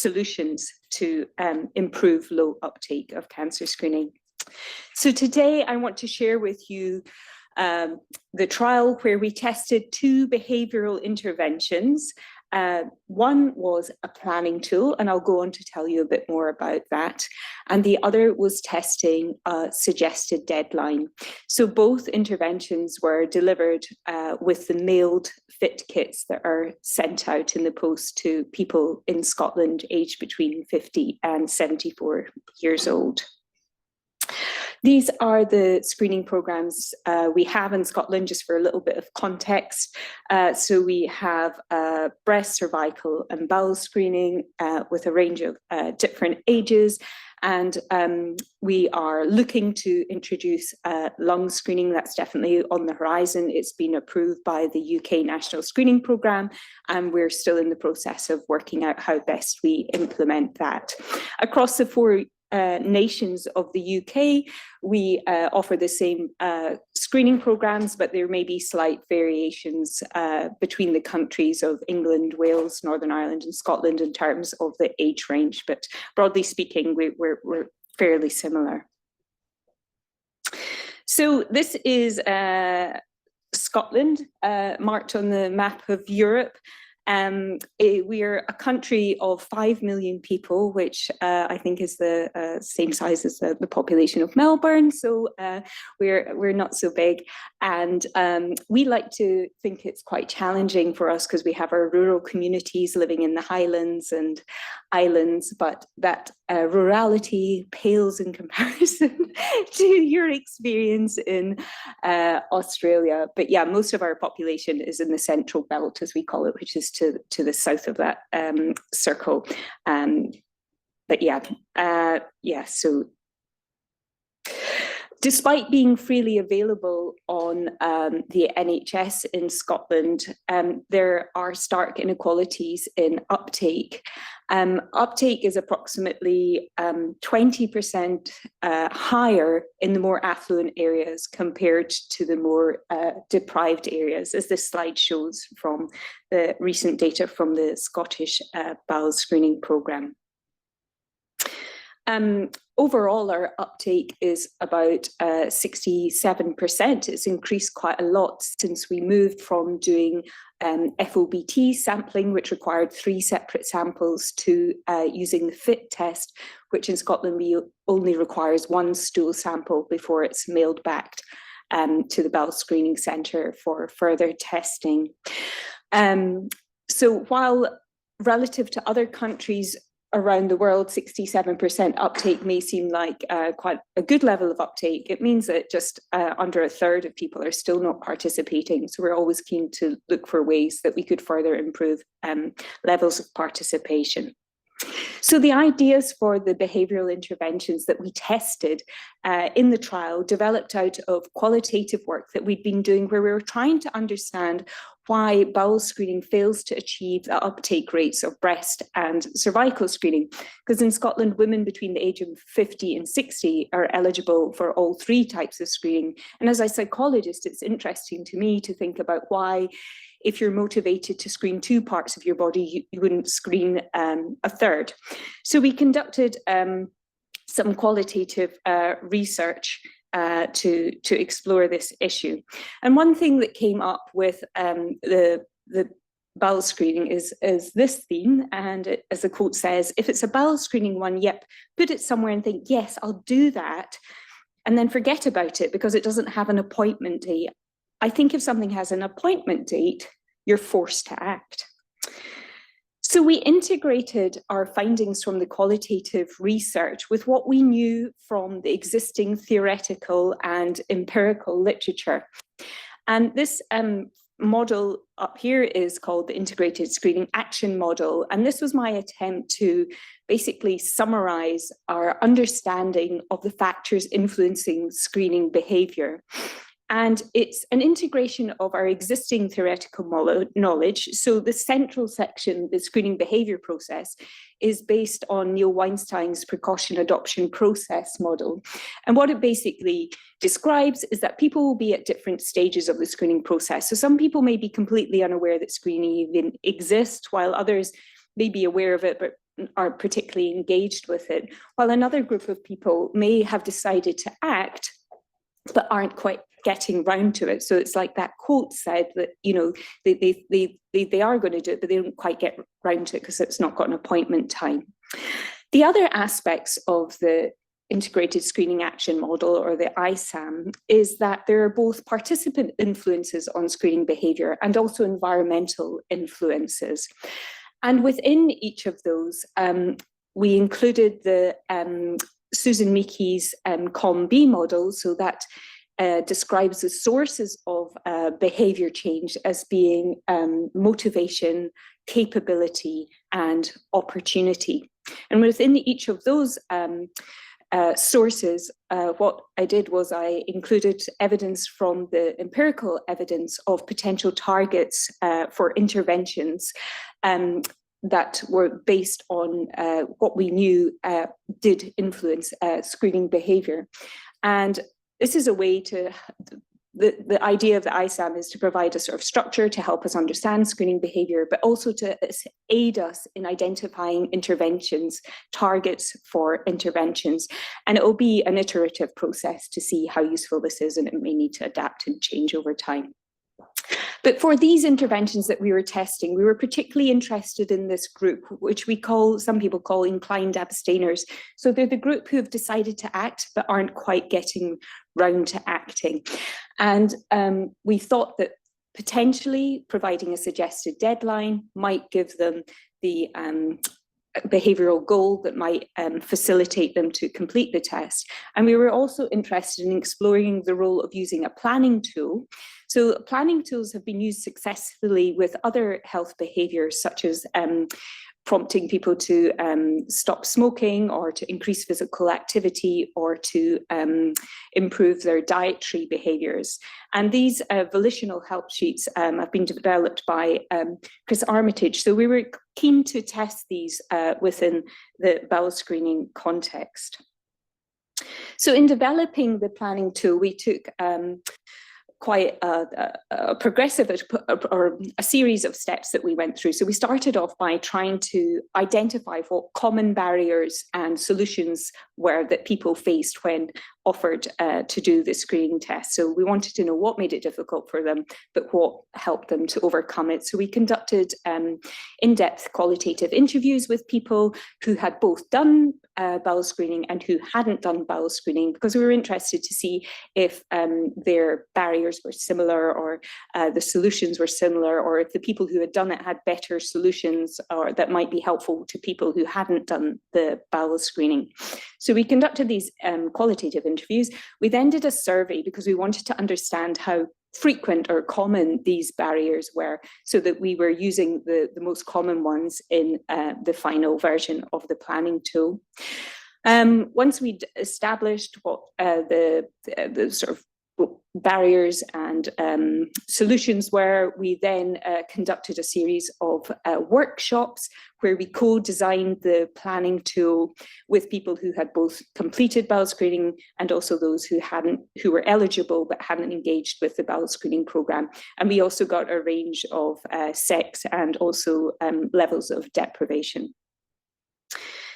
solutions to improve low uptake of cancer screening. So today I want to share with you the trial where we tested 2 behavioural interventions. One was a planning tool, and I'll go on to tell you a bit more about that. And the other was testing a suggested deadline. So both interventions were delivered with the mailed fit kits that are sent out in the post to people in Scotland aged between 50 and 74 years old. These are the screening programmes we have in Scotland, just for a little bit of context. So we have breast, cervical and bowel screening with a range of different ages. And we are looking to introduce lung screening. That's definitely on the horizon. It's been approved by the UK National Screening Programme, and we're still in the process of working out how best we implement that. Across the 4 nations of the UK, we offer the same screening programmes, but there may be slight variations between the countries of England, Wales, Northern Ireland and Scotland in terms of the age range, but broadly speaking, we're fairly similar. So this is Scotland, marked on the map of Europe. We're a country of 5 million people, which I think is the same size as the population of Melbourne. So we're not so big. And we like to think it's quite challenging for us because we have our rural communities living in the highlands and islands, but that rurality pales in comparison to your experience in Australia. But yeah, most of our population is in the central belt, as we call it, which is to the south of that circle. But yeah, so despite being freely available on the NHS in Scotland, there are stark inequalities in uptake. Uptake is approximately 20% higher in the more affluent areas compared to the more deprived areas, as this slide shows from the recent data from the Scottish Bowel Screening Programme. Overall, our uptake is about 67%. It's increased quite a lot since we moved from doing FOBT sampling, which required 3 separate samples, to using the FIT test, which in Scotland only requires 1 stool sample before it's mailed back to the Bowel Screening Centre for further testing. So while relative to other countries around the world, 67% uptake may seem like quite a good level of uptake, it means that just under a third of people are still not participating. So we're always keen to look for ways that we could further improve levels of participation. So the ideas for the behavioural interventions that we tested in the trial developed out of qualitative work that we'd been doing, where we were trying to understand why bowel screening fails to achieve the uptake rates of breast and cervical screening. Because in Scotland, women between the age of 50 and 60 are eligible for all 3 types of screening. And as a psychologist, it's interesting to me to think about why, if you're motivated to screen 2 parts of your body, you wouldn't screen a third. So we conducted some qualitative research to explore this issue. And one thing that came up with the bowel screening is this theme, and as the quote says, if it's a bowel screening one, yep, put it somewhere and think, yes, I'll do that, and then forget about it because it doesn't have an appointment date. I think if something has an appointment date, you're forced to act. So we integrated our findings from the qualitative research with what we knew from the existing theoretical and empirical literature. And this model up here is called the Integrated Screening Action Model. And this was my attempt to basically summarize our understanding of the factors influencing screening behaviour. And it's an integration of our existing theoretical knowledge. So the central section, the screening behaviour process, is based on Neil Weinstein's precaution adoption process model. And what it basically describes is that people will be at different stages of the screening process. So some people may be completely unaware that screening even exists, while others may be aware of it, but aren't particularly engaged with it, while another group of people may have decided to act, but aren't quite getting round to it. So it's like that quote said that, you know, they are going to do it, but they don't quite get round to it because it's not got an appointment time. The other aspects of the integrated screening action model, or the ISAM, is that there are both participant influences on screening behaviour and also environmental influences. And within each of those, we included the Susan Meekey's COM-B model, so that describes the sources of behaviour change as being motivation, capability, and opportunity. And within each of those sources, what I did was I included evidence from the empirical evidence of potential targets for interventions that were based on what we knew did influence screening behaviour. And this is a way to, the idea of the ISAM is to provide a sort of structure to help us understand screening behaviour, but also to aid us in identifying interventions, targets for interventions. And it will be an iterative process to see how useful this is, and it may need to adapt and change over time. But for these interventions that we were testing, we were particularly interested in this group, which we call, some people call inclined abstainers. So they're the group who have decided to act, but aren't quite getting round to acting. And we thought that potentially providing a suggested deadline might give them the behavioural goal that might facilitate them to complete the test. And we were also interested in exploring the role of using a planning tool. So planning tools have been used successfully with other health behaviours, such as prompting people to stop smoking, or to increase physical activity, or to improve their dietary behaviours. And these volitional help sheets have been developed by Chris Armitage. So we were keen to test these within the bowel screening context. So in developing the planning tool, we took quite a progressive, or a series of steps that we went through. So we started off by trying to identify what common barriers and solutions were that people faced when offered to do the screening test. So we wanted to know what made it difficult for them, but what helped them to overcome it. So we conducted in-depth qualitative interviews with people who had both done bowel screening and who hadn't done bowel screening, because we were interested to see if their barriers were similar, or the solutions were similar, or if the people who had done it had better solutions, or that might be helpful to people who hadn't done the bowel screening. So we conducted these qualitative interviews. We then did a survey because we wanted to understand how frequent or common these barriers were, so that we were using the most common ones in the final version of the planning tool. Once we'd established what the sort of barriers and solutions were, we then conducted a series of workshops where we co-designed the planning tool with people who had both completed bowel screening and also those who were eligible but hadn't engaged with the bowel screening programme. And we also got a range of sex and also levels of deprivation.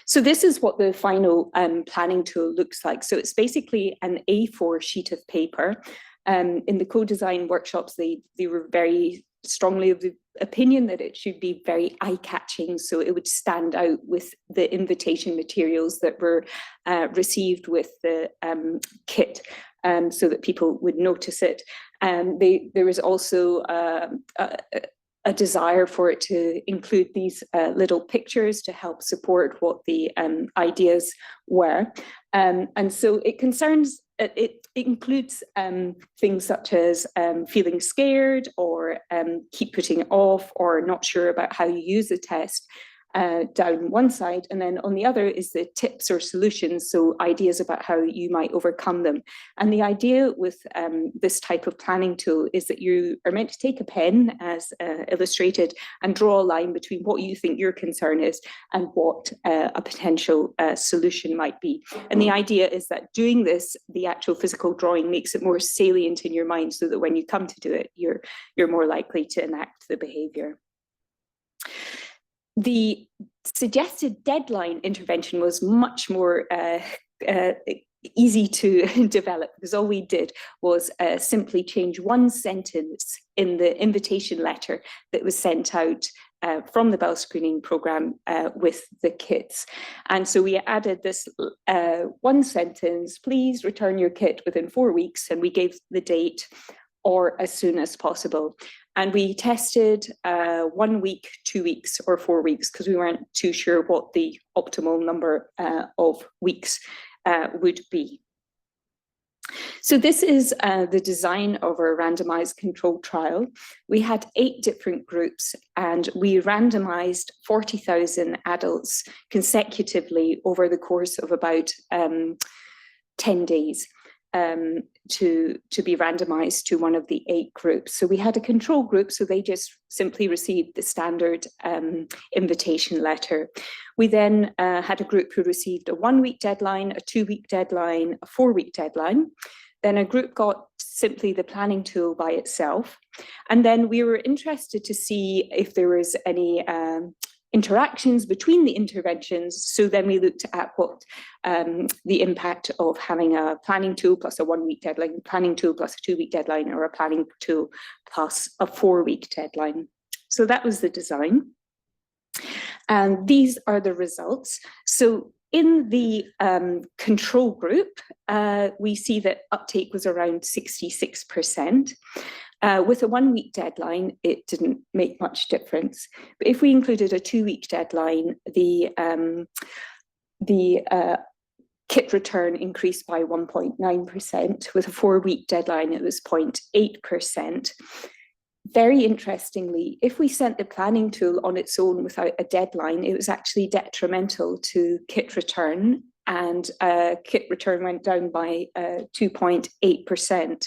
So this is what the final planning tool looks like. So it's basically an A4 sheet of paper. In the co-design workshops, they were very strongly of the opinion that it should be very eye-catching, so it would stand out with the invitation materials that were received with the kit, so that people would notice it. There was also a desire for it to include these little pictures to help support what the ideas were. And so it concerns, it includes things such as feeling scared, or keep putting it off, or not sure about how you use the test, down one side, and then on the other is the tips or solutions, so ideas about how you might overcome them. And the idea with this type of planning tool is that you are meant to take a pen, as illustrated, and draw a line between what you think your concern is and what a potential solution might be. And the idea is that doing this, the actual physical drawing, makes it more salient in your mind, so that when you come to do it, you're more likely to enact the behaviour. The suggested deadline intervention was much more easy to develop, because all we did was simply change one sentence in the invitation letter that was sent out from the Bowel Screening Programme with the kits. And so we added this one sentence: please return your kit within 4 weeks, and we gave the date, or as soon as possible. And we tested 1 week, 2 weeks, or 4 weeks, because we weren't too sure what the optimal number of weeks would be. So this is the design of our randomized controlled trial. We had 8 different groups, and we randomized 40,000 adults consecutively over the course of about 10 days. To be randomized to one of the 8 groups. So we had a control group, so they just simply received the standard invitation letter. We then had a group who received a 1-week deadline, a 2-week deadline, a 4-week deadline. Then a group got simply the planning tool by itself. And then we were interested to see if there was any interactions between the interventions. So then we looked at what the impact of having a planning tool plus a 1-week deadline, planning tool plus a 2-week deadline, or a planning tool plus a 4-week deadline. So that was the design. And these are the results. So in the control group, we see that uptake was around 66%. With a 1-week deadline, it didn't make much difference. But if we included a 2-week deadline, the kit return increased by 1.9%. With a 4-week deadline, it was 0.8%. Very interestingly, if we sent the planning tool on its own without a deadline, it was actually detrimental to kit return, and kit return went down by 2.8%.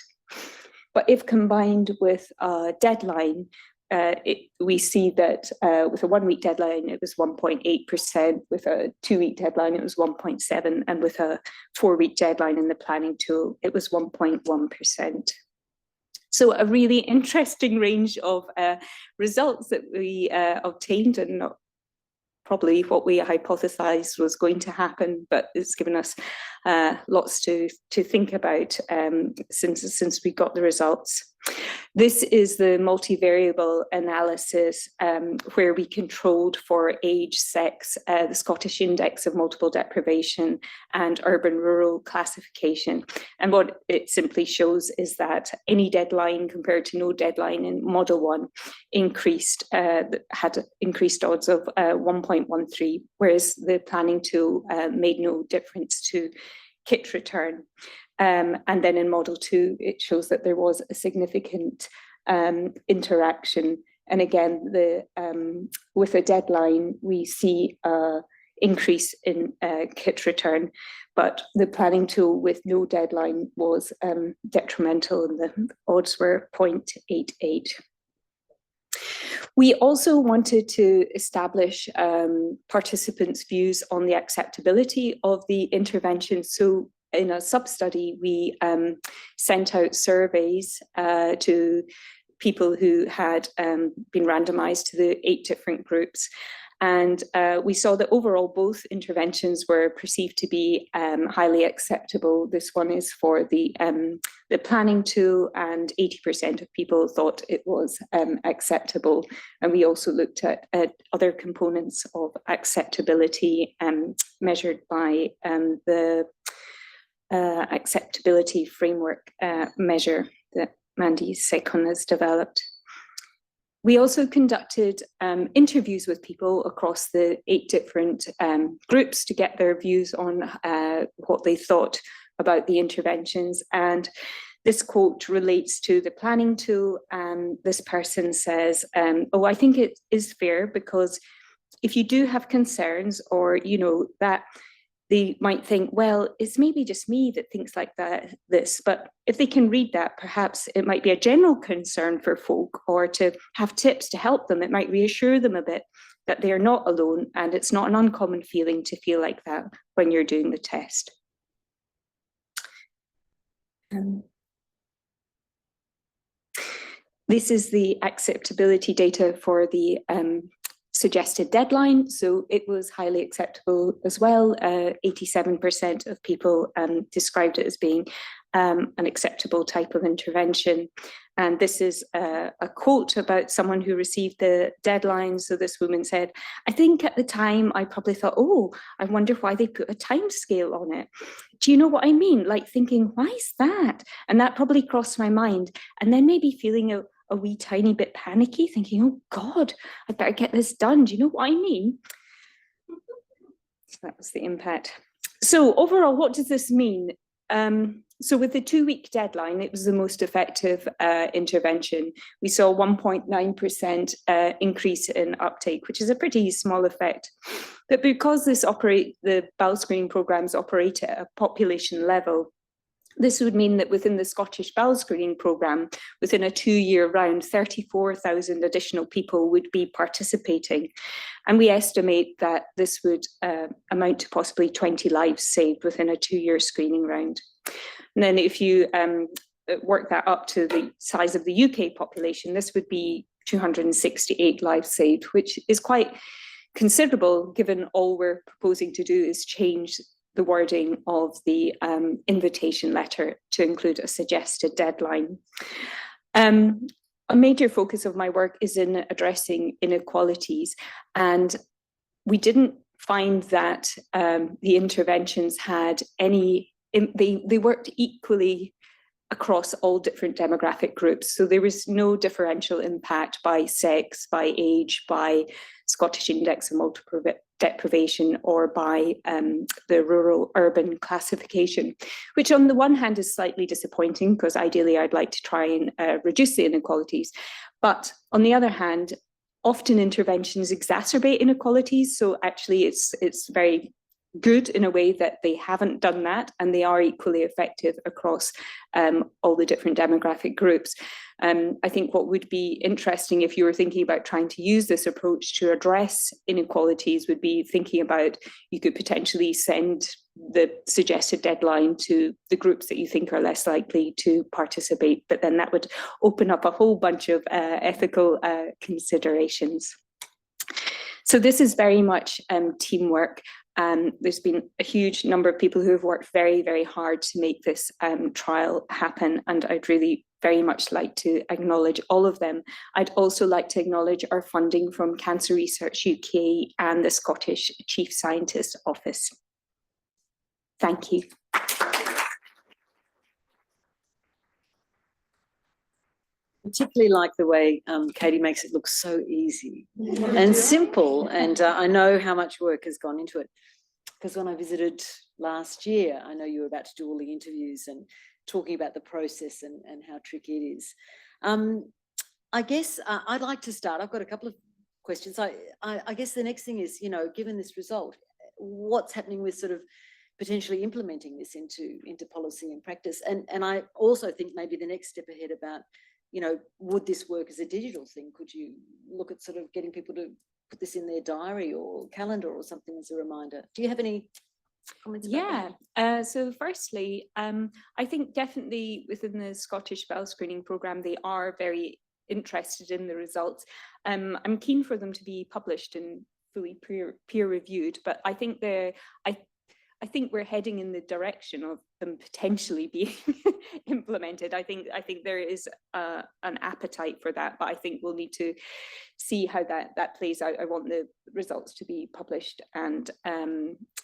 But if combined with a deadline, we see that with a 1-week deadline, it was 1.8%, with a 2-week deadline, it was 1.7%, and with a 4-week deadline in the planning tool, it was 1.1%. So a really interesting range of results that we obtained, and not probably what we hypothesized was going to happen, but it's given us lots to think about since we got the results. This is the multivariable analysis where we controlled for age, sex, the Scottish Index of Multiple Deprivation, and urban-rural classification. And what it simply shows is that any deadline compared to no deadline in Model 1 had increased odds of 1.13, whereas the planning tool made no difference to kit return. And then in Model 2, it shows that there was a significant interaction. And again, with a deadline, we see an increase in kit return, but the planning tool with no deadline was detrimental, and the odds were 0.88. We also wanted to establish participants' views on the acceptability of the intervention. So in a sub-study, we sent out surveys to people who had been randomized to the 8 different groups. And we saw that overall both interventions were perceived to be highly acceptable. This one is for the planning tool, and 80% of people thought it was acceptable. And we also looked at other components of acceptability measured by the acceptability framework measure that Mandy Sekon has developed. We also conducted interviews with people across the 8 different groups to get their views on what they thought about the interventions. And this quote relates to the planning tool. And this person says, oh, I think it is fair, because if you do have concerns, or, you know, that they might think, well, it's maybe just me that thinks like this, but if they can read that, perhaps it might be a general concern for folk, or to have tips to help them. It might reassure them a bit that they're not alone, and it's not an uncommon feeling to feel like that when you're doing the test. This is the acceptability data for the suggested deadline, so it was highly acceptable as well. 87% of people described it as being an acceptable type of intervention. And this is a quote about someone who received the deadline. So this woman said, I think at the time I probably thought, oh, I wonder why they put a time scale on it. Do you know what I mean? Like thinking, why is that? And that probably crossed my mind. And then maybe feeling a wee tiny bit panicky, thinking, oh God, I better get this done. Do you know what I mean? So that was the impact. So overall, what does this mean? So with the 2-week deadline, it was the most effective intervention. We saw 1.9% increase in uptake, which is a pretty small effect. But because the bowel screening programs operate at a population level, this would mean that within the Scottish Bowel Screening Programme, within a 2-year round, 34,000 additional people would be participating. And we estimate that this would amount to possibly 20 lives saved within a 2-year screening round. And then if you work that up to the size of the UK population, this would be 268 lives saved, which is quite considerable given all we're proposing to do is change the wording of the invitation letter to include a suggested deadline. A major focus of my work is in addressing inequalities, and we didn't find that the interventions had any, they worked equally across all different demographic groups. So there was no differential impact by sex, by age, by Scottish Index of Multiple Deprivation, or by the rural-urban classification, which on the one hand is slightly disappointing because ideally I'd like to try and reduce the inequalities. But on the other hand, often interventions exacerbate inequalities. So actually it's very good in a way that they haven't done that, and they are equally effective across all the different demographic groups. I think what would be interesting if you were thinking about trying to use this approach to address inequalities would be thinking about, you could potentially send the suggested deadline to the groups that you think are less likely to participate, but then that would open up a whole bunch of ethical considerations. So this is very much teamwork. There's been a huge number of people who have worked very, very hard to make this trial happen, and I'd really very much like to acknowledge all of them. I'd also like to acknowledge our funding from Cancer Research UK and the Scottish Chief Scientist Office. Thank you. Particularly like the way Katie makes it look so easy and simple, and I know how much work has gone into it, because when I visited last year, I know you were about to do all the interviews and talking about the process and how tricky it is. I guess I'd like to start. I've got a couple of questions. I guess the next thing is, you know, given this result, what's happening with sort of potentially implementing this into policy and practice? And I also think maybe the next step ahead about, you know, would this work as a digital thing? Could you look at sort of getting people to put this in their diary or calendar or something as a reminder? Do you have any comments about that? So firstly, I think definitely within the Scottish Bowel Screening Programme, they are very interested in the results. I'm keen for them to be published and fully peer reviewed, but I think I think we're heading in the direction of them potentially being implemented. I think there is an appetite for that, but I think we'll need to see how that plays out. I want the results to be published, and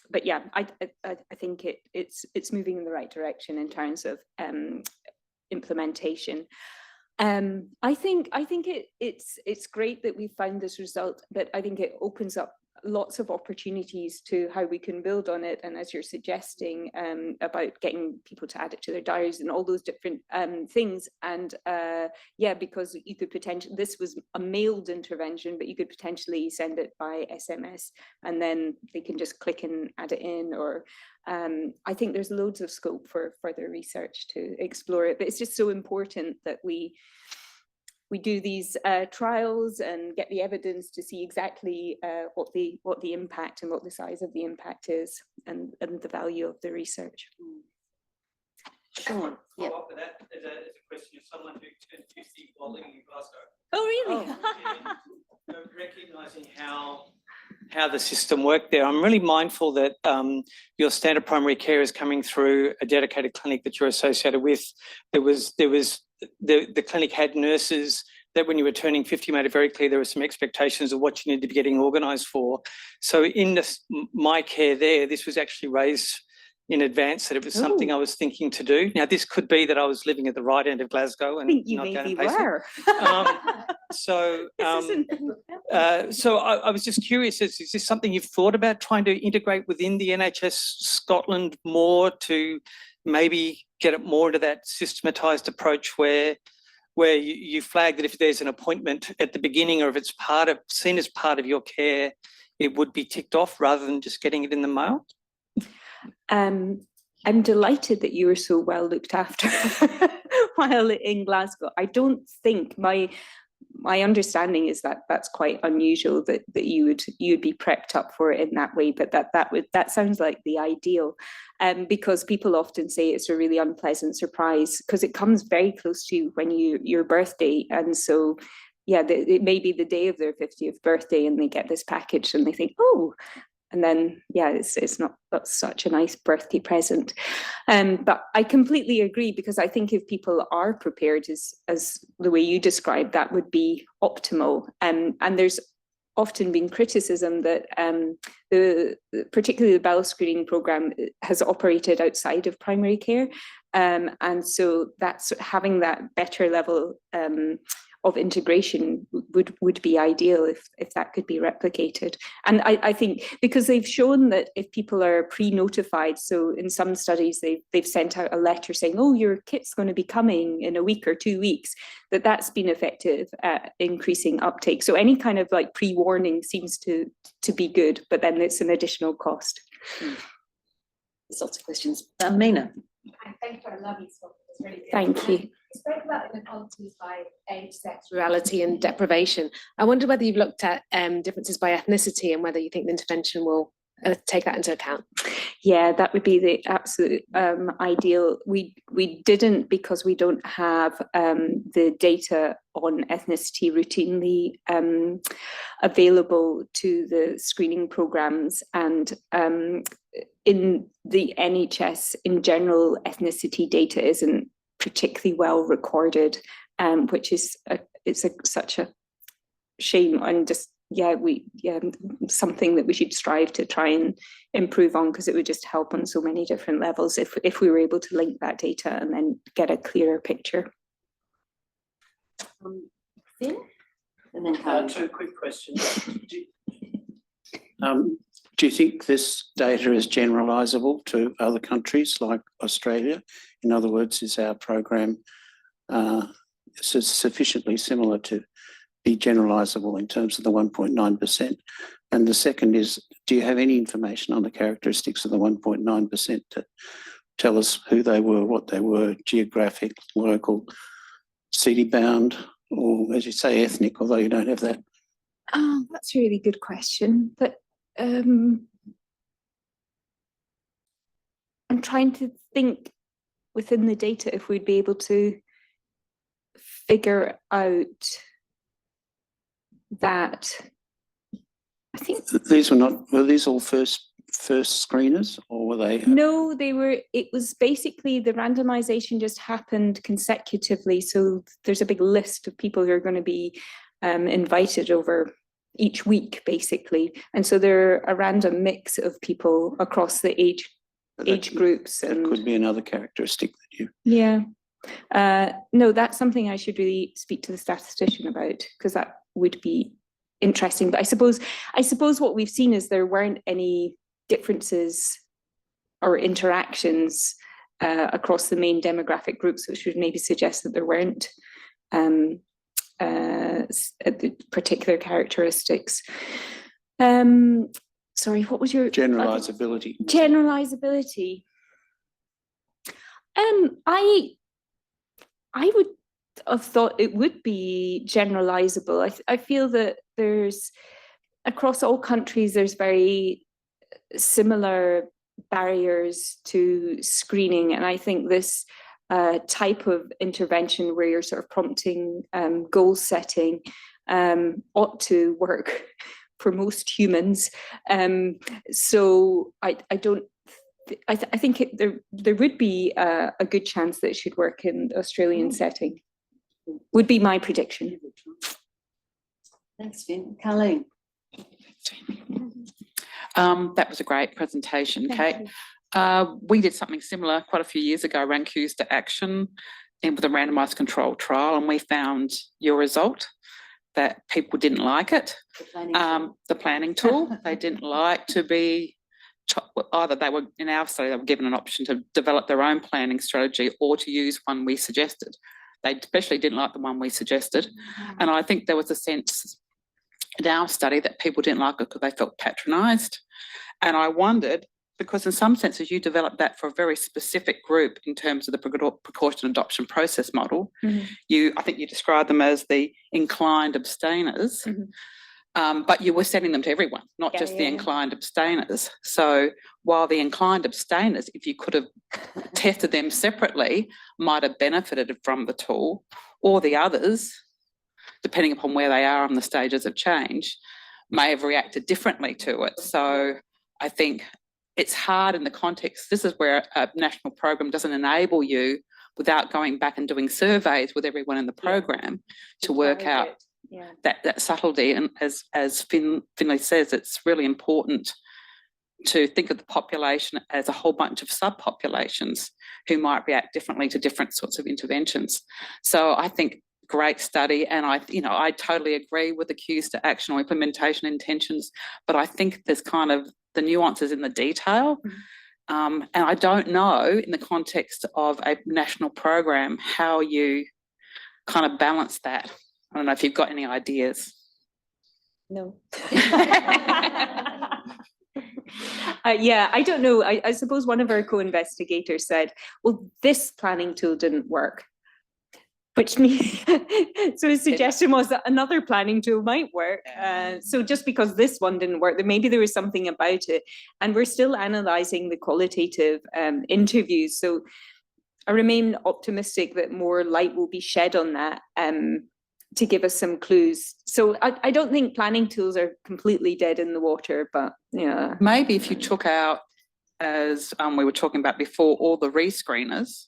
but yeah, I think it's moving in the right direction in terms of implementation. I think it's great that we found this result, but I think it opens up lots of opportunities to how we can build on it, and as you're suggesting about getting people to add it to their diaries and all those different things, and yeah, because you could potentially, this was a mailed intervention, but you could potentially send it by SMS and then they can just click and add it in, or I think there's loads of scope for further research to explore it, but it's just so important that we do these trials and get the evidence to see exactly what the impact and what the size of the impact is, and the value of the research. Sure. Yeah. Follow up with that is a question of someone who turned 50 while living in Glasgow. Oh, really? Oh. recognising how the system worked there, I'm really mindful that your standard primary care is coming through a dedicated clinic that you're associated with. The clinic had nurses that when you were turning 50 made it very clear there were some expectations of what you need to be getting organised for. So in my care there, this was actually raised in advance that it was something I was thinking to do. Now, this could be that I was living at the right end of Glasgow and I think you not down maybe in Paisley. were. So I was just curious, is this something you've thought about trying to integrate within the NHS Scotland more to maybe get it more into that systematised approach where you flag that if there's an appointment at the beginning or if it's seen as part of your care, it would be ticked off rather than just getting it in the mail? I'm delighted that you were so well looked after while in Glasgow. I don't think my understanding is that that's quite unusual that you'd be prepped up for it in that way, but that sounds like the ideal, because people often say it's a really unpleasant surprise because it comes very close to when your birthday, and so yeah, it may be the day of their 50th birthday and they get this package and they think, oh. And then, yeah, it's not such a nice birthday present. But I completely agree, because I think if people are prepared as the way you described, that would be optimal. And there's often been criticism that particularly the bowel screening programme has operated outside of primary care. And so that's having that better level of integration would be ideal if that could be replicated. And I think because they've shown that if people are pre-notified, so in some studies they've sent out a letter saying, oh, your kit's going to be coming in a week or 2 weeks, that's been effective at increasing uptake. So any kind of like pre-warning seems to be good, but then it's an additional cost. There's lots of questions. Mina. Thank you for a lovely talk. It was really good. Thank you. You spoke about inequalities by age, sex, rurality and deprivation. I wonder whether you've looked at differences by ethnicity and whether you think the intervention will take that into account. Yeah, that would be the absolute ideal. We didn't, because we don't have the data on ethnicity routinely available to the screening programmes, and in the NHS in general, ethnicity data isn't particularly well recorded, which is such a shame, and just something that we should strive to try and improve on, because it would just help on so many different levels if we were able to link that data and then get a clearer picture. And then two quick questions. Do you think this data is generalisable to other countries like Australia? In other words, is our program sufficiently similar to be generalisable in terms of the 1.9%? And the second is, do you have any information on the characteristics of the 1.9% to tell us who they were, what they were, geographic, local, city bound, or as you say, ethnic, although you don't have that? Oh, that's a really good question. But I'm trying to think within the data if we'd be able to figure out that. I think these were these all first screeners, or were they? No, it was basically the randomization just happened consecutively. So there's a big list of people who are going to be invited over each week, basically. And so they're a random mix of people across the age groups. That could be another characteristic that you... Yeah. No, that's something I should really speak to the statistician about, because that would be interesting. But I suppose what we've seen is there weren't any differences or interactions across the main demographic groups, which would maybe suggest that there weren't particular characteristics. Sorry, what was your generalizability? Generalizability. I would have thought it would be generalizable. I feel that there's, across all countries, there's very similar barriers to screening, and I think this type of intervention where you're sort of prompting goal setting ought to work for most humans. So I think there would be a good chance that it should work in the Australian setting. Would be my prediction. Thanks, Finn. Carleen. That was a great presentation, Kate. We did something similar quite a few years ago around cues to action with a randomised controlled trial, and we found your result that people didn't like it. The planning tool, they didn't like to be, either they were, in our study, they were given an option to develop their own planning strategy or to use one we suggested. They especially didn't like the one we suggested. And I think there was a sense in our study that people didn't like it because they felt patronised. And I wondered, because in some senses you developed that for a very specific group in terms of the precaution adoption process model. I think you described them as the inclined abstainers, but you were sending them to everyone, not just the inclined abstainers. So while the inclined abstainers, if you could have tested them separately, might have benefited from the tool, or the others, depending upon where they are on the stages of change, may have reacted differently to it. So I think it's hard in the context, this is where a national program doesn't enable you, without going back and doing surveys with everyone in the program, to work out that subtlety. And as Finlay says, it's really important to think of the population as a whole bunch of subpopulations who might react differently to different sorts of interventions. So I think great study, and I totally agree with the cues to action or implementation intentions, but I think there's kind of the nuances in the detail. And I don't know, in the context of a national program, how you kind of balance that. I don't know if you've got any ideas. No. I don't know. I suppose one of our co-investigators said, well, this planning tool didn't work. Which means, so his suggestion was that another planning tool might work. So just because this one didn't work, then maybe there was something about it. And we're still analysing the qualitative interviews. So I remain optimistic that more light will be shed on that to give us some clues. So I don't think planning tools are completely dead in the water, but yeah. Maybe if you took out, as we were talking about before, all the rescreeners,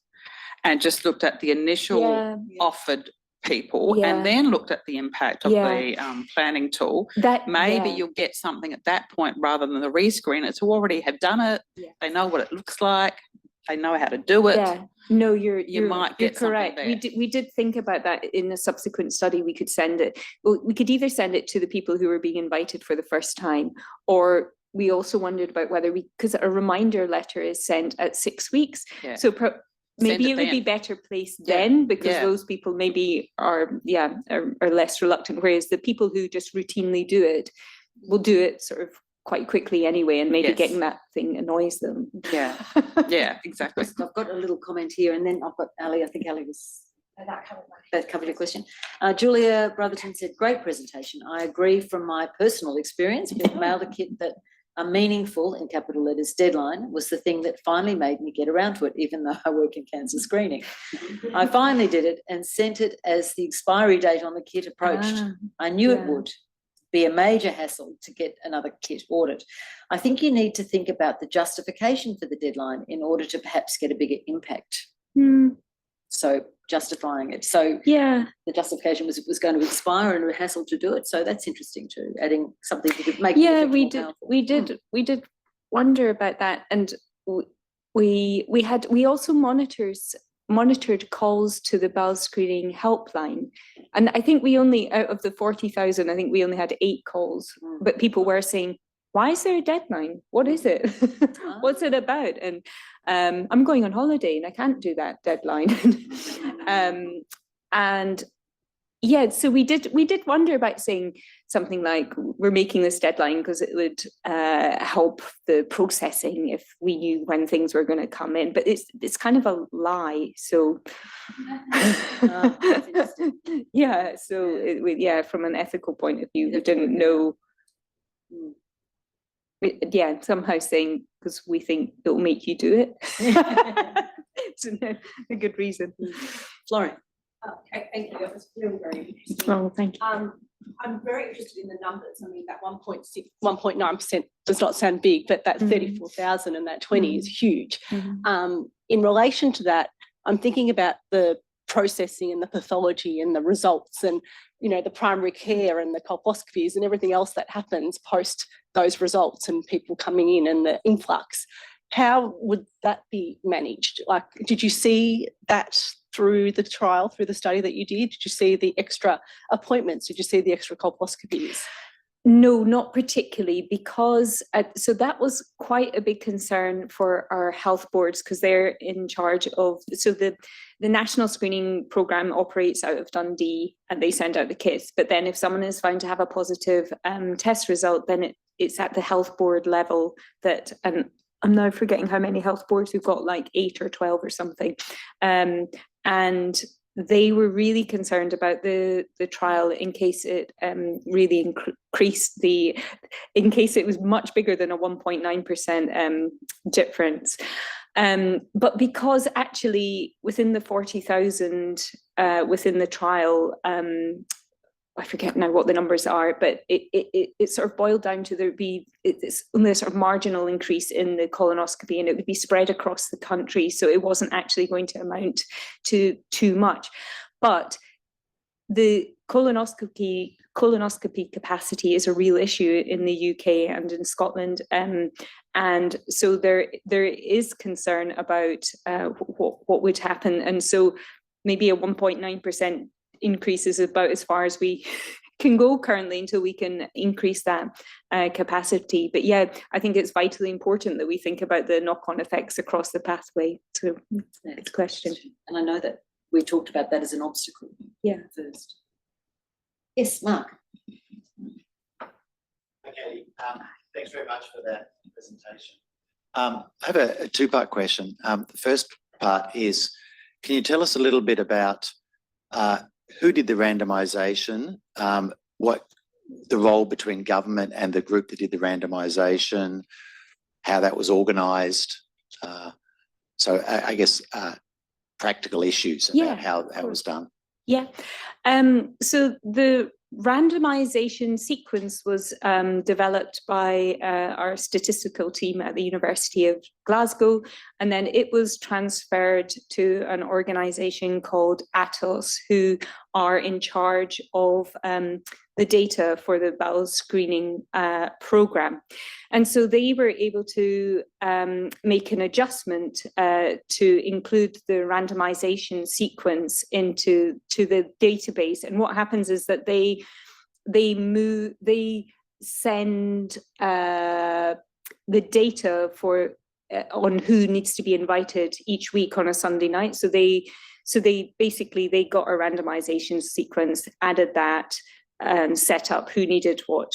and just looked at the initial offered people and then looked at the impact of the planning tool, that maybe you'll get something at that point rather than the rescreeners who already have done it. They know what it looks like. They know how to do it. No, you might get correct. We did think about that in a subsequent study. We could send it. Well, we could either send it to the people who were being invited for the first time, or we also wondered about whether because a reminder letter is sent at 6 weeks. So maybe it would be better placed then, because those people maybe are less reluctant, whereas the people who just routinely do it will do it sort of quite quickly anyway, and maybe getting that thing annoys them. Yeah, exactly. I've got a little comment here, and then I've got Ali. I think Ali was... That covered your question. Julia Brotherton said, great presentation. I agree from my personal experience. Being mailed a kit that a meaningful, in capital letters, deadline was the thing that finally made me get around to it, even though I work in cancer screening. I finally did it and sent it as the expiry date on the kit approached. I knew it would be a major hassle to get another kit ordered. I think you need to think about the justification for the deadline in order to perhaps get a bigger impact. So justifying it. So the justification was it was going to expire and a hassle to do it. So that's interesting too, adding something that could make it we did wonder about that. And we also monitored calls to the bowel screening helpline. And I think we only, out of the 40,000, I think we only had 8 calls, but people were saying, why is there a deadline? What is it? What's it about? And I'm going on holiday and I can't do that deadline. And yeah, so we did wonder about saying something like, we're making this deadline because it would help the processing if we knew when things were going to come in. But it's kind of a lie. So from an ethical point of view, we didn't know. Somehow saying because we think it will make you do it. It's a good reason. Florian. Okay, thank you. That was really very interesting. Oh, thank you. I'm very interested in the numbers. I mean, that 1.6, 1.9% does not sound big, but that 34,000 and that 20 is huge. In relation to that, I'm thinking about the processing and the pathology and the results and, you know, the primary care and the colposcopies and everything else that happens post those results and people coming in and the influx. How would that be managed? Like, did you see that through the trial, through the study that you did? Did you see the extra appointments? Did you see the extra colposcopies? No, not particularly, because so that was quite a big concern for our health boards, because they're in charge of, so the National Screening Programme operates out of Dundee and they send out the kits. But then if someone is found to have a positive test result, then it's at the health board level that, and I'm now forgetting how many health boards we've got, like 8 or 12 or something. And they were really concerned about the trial in case it really increased in case it was much bigger than a 1.9% difference. But because actually within the 40,000 within the trial, I forget now what the numbers are, but it sort of boiled down to it's only a sort of marginal increase in the colonoscopy, and it would be spread across the country. So it wasn't actually going to amount to too much. But the colonoscopy capacity is a real issue in the UK and in Scotland. And so there is concern about what would happen. And so maybe a 1.9% increase is about as far as we can go currently until we can increase that capacity. But yeah, I think it's vitally important that we think about the knock-on effects across the pathway. So it's a question. And I know that we talked about that as an obstacle. Yeah. First. Yes, Mark. Okay, thanks very much for that presentation. I have a two-part question. The first part is, can you tell us a little bit about who did the randomisation, what the role between government and the group that did the randomisation, how that was organised? So I guess practical issues about how that was done. Yeah. So the randomization sequence was developed by our statistical team at the University of Glasgow, and then it was transferred to an organisation called ATOS, who are in charge of the data for the bowel screening programme. And so they were able to make an adjustment to include the randomization sequence into the database. And what happens is that they send the data for on who needs to be invited each week on a Sunday night. So they basically got a randomization sequence, added that, and set up who needed what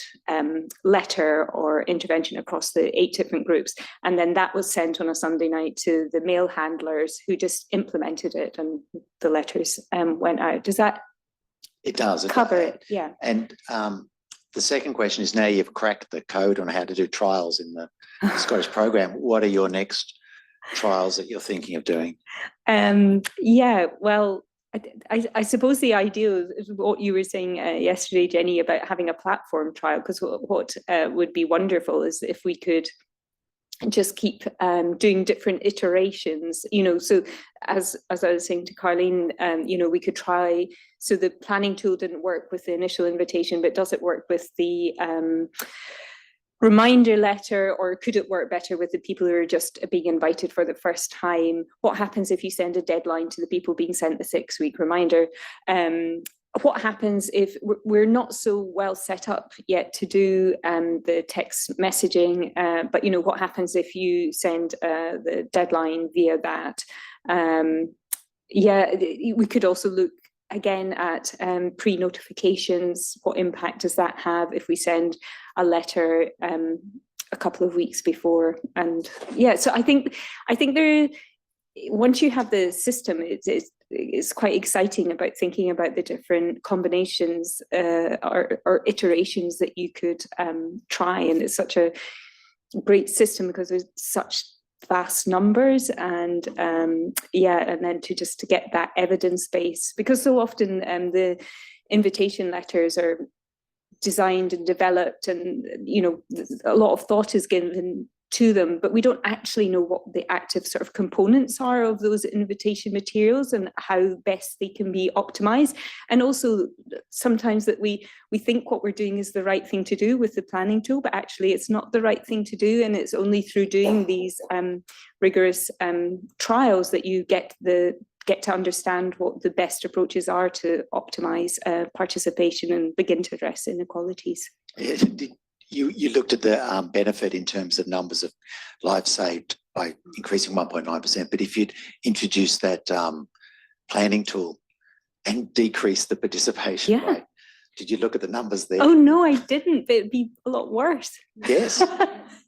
letter or intervention across the 8 different groups. And then that was sent on a Sunday night to the mail handlers, who just implemented it, and the letters went out. Does that cover it? Yeah. And the second question is, now you've cracked the code on how to do trials in the Scottish program, what are your next trials that you're thinking of doing? Yeah, well, I suppose the ideal is what you were saying yesterday, Jenny, about having a platform trial, because what would be wonderful is if we could just keep doing different iterations, you know. So as I was saying to Carleen, you know, we could try, so the planning tool didn't work with the initial invitation, but does it work with the reminder letter, or could it work better with the people who are just being invited for the first time? What happens if you send a deadline to the people being sent the 6-week reminder? What happens if we're not so well set up yet to do the text messaging, but you know, what happens if you send the deadline via that? Yeah, we could also look again at pre-notifications. What impact does that have if we send a letter a couple of weeks before? And yeah, so I think there, once you have the system, it's quite exciting about thinking about the different combinations or iterations that you could try. And it's such a great system because there's such vast numbers, and and then to get that evidence base, because so often the invitation letters are designed and developed, and a lot of thought is given to them, but we don't actually know what the active sort of components are of those invitation materials and how best they can be optimized. And also sometimes that we think what we're doing is the right thing to do with the planning tool, but actually it's not the right thing to do, and it's only through doing these rigorous trials that you get to understand what the best approaches are to optimize participation and begin to address inequalities. You looked at the benefit in terms of numbers of lives saved by increasing 1.9%, but if you'd introduced that planning tool and decreased the participation rate, did you look at the numbers there? Oh no, I didn't, but it'd be a lot worse. Yes.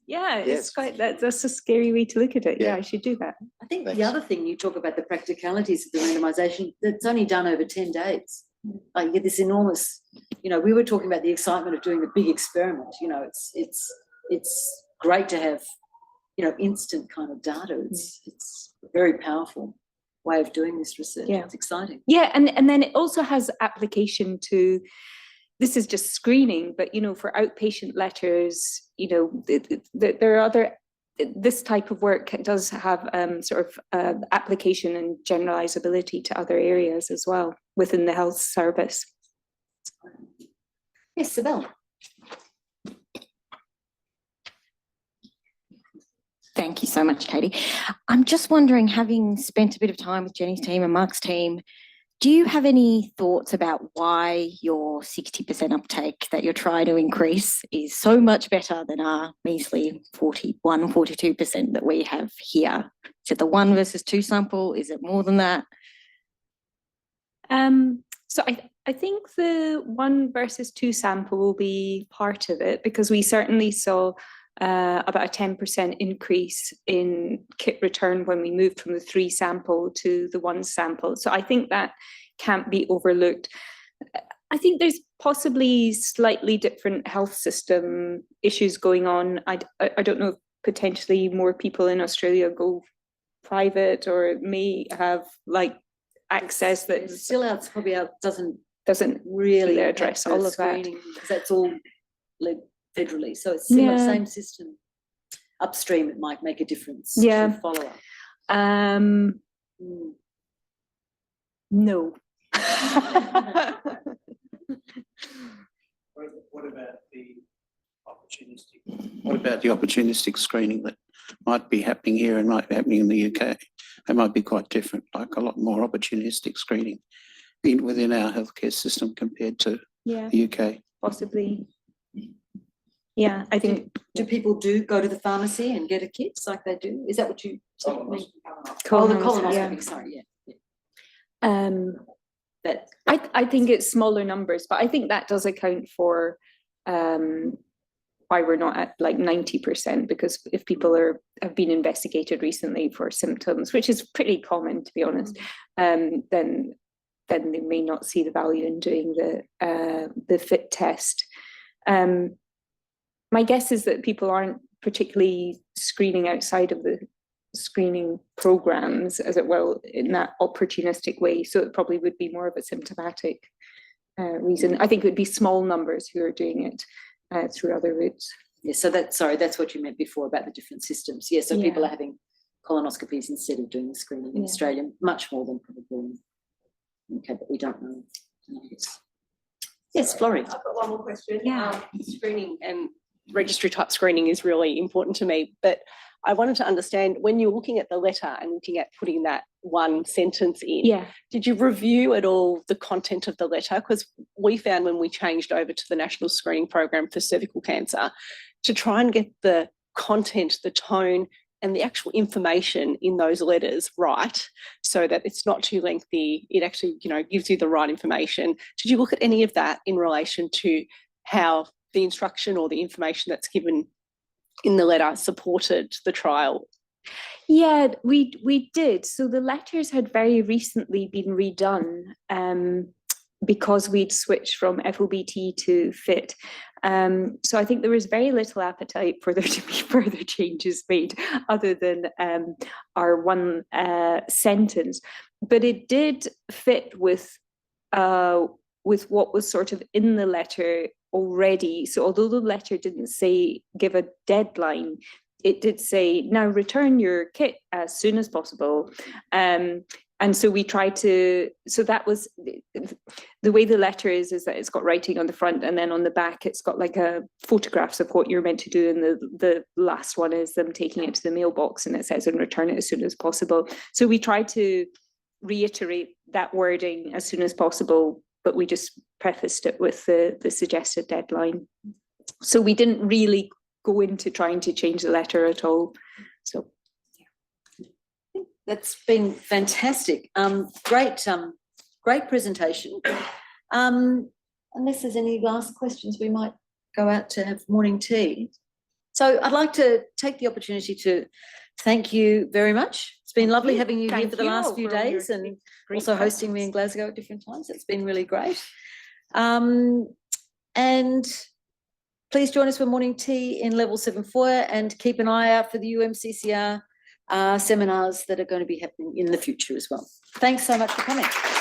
It's quite, that's a scary way to look at it. Yeah, I should do that. I think Thanks. the other thing, you talk about the practicalities of the randomisation, that's only done over 10 days. Like you get this enormous, we were talking about the excitement of doing the big experiment. It's great to have, instant kind of data. It's a very powerful way of doing this research. Yeah. It's exciting. Yeah, and then it also has application to, this is just screening, but for outpatient letters, there are other, this type of work does have application and generalizability to other areas as well within the health service. Yes, Sibel. Thank you so much, Katie. I'm just wondering, having spent a bit of time with Jenny's team and Mark's team, do you have any thoughts about why your 60% uptake that you're trying to increase is so much better than our measly 41, 42% that we have here? Is it the 1 versus 2 sample? Is it more than that? So I think the 1 versus 2 sample will be part of it, because we certainly saw about a 10% increase in kit return when we moved from the 3 sample to the 1 sample. So I think that can't be overlooked. I think there's possibly slightly different health system issues going on. I don't know if potentially more people in Australia go private or may have access that still doesn't really address all of that. Because that's all federally, so it's similar, same system. Upstream, it might make a difference. Yeah. To follow up. No. What about the opportunistic screening that might be happening here and might be happening in the UK? They might be quite different, like a lot more opportunistic screening within our healthcare system compared to the UK. Possibly. Yeah, I think. Do people go to the pharmacy and get a kit like they do? Is that what you mean? The Colonoscopy, colonoscopy, sorry, I think it's smaller numbers, but I think that does account for why we're not at 90%, because if people have been investigated recently for symptoms, which is pretty common to be honest, then they may not see the value in doing the fit test. My guess is that people aren't particularly screening outside of the screening programs, as it will, in that opportunistic way. So it probably would be more of a symptomatic reason. I think it would be small numbers who are doing it through other routes. Yeah, so that's what you meant before about the different systems. Yeah, so people are having colonoscopies instead of doing the screening in Australia, much more than probably. Okay, but we don't know. Yes, Florrie. I've got one more question. Yeah. Screening and registry type screening is really important to me, but I wanted to understand, when you're looking at the letter and looking at putting that one sentence in, did you review at all the content of the letter? Because we found when we changed over to the National Screening Program for cervical cancer, to try and get the content, the tone and the actual information in those letters right, so that it's not too lengthy, it actually gives you the right information. Did you look at any of that in relation to how the instruction or the information that's given in the letter supported the trial? Yeah, we did. So the letters had very recently been redone because we'd switched from FOBT to FIT. So I think there was very little appetite for there to be further changes made other than our one sentence. But it did fit with what was sort of in the letter already. So although the letter didn't say give a deadline, it did say now return your kit as soon as possible. And so we tried to, so that was the way the letter is that it's got writing on the front, and then on the back it's got like photographs of what you're meant to do, and the last one is them taking it to the mailbox, and it says and return it as soon as possible. So we tried to reiterate that wording as soon as possible, but we just prefaced it with the suggested deadline. So we didn't really go into trying to change the letter at all. So That's been fantastic. Great presentation. Unless there's any last questions, we might go out to have morning tea. So I'd like to take the opportunity to thank you very much. It's been lovely having you here for the last few days, and also hosting me in Glasgow at different times. It's been really great. And please join us for morning tea in level 7 foyer, and keep an eye out for the UMCCR seminars that are going to be happening in the future as well. Thanks so much for coming.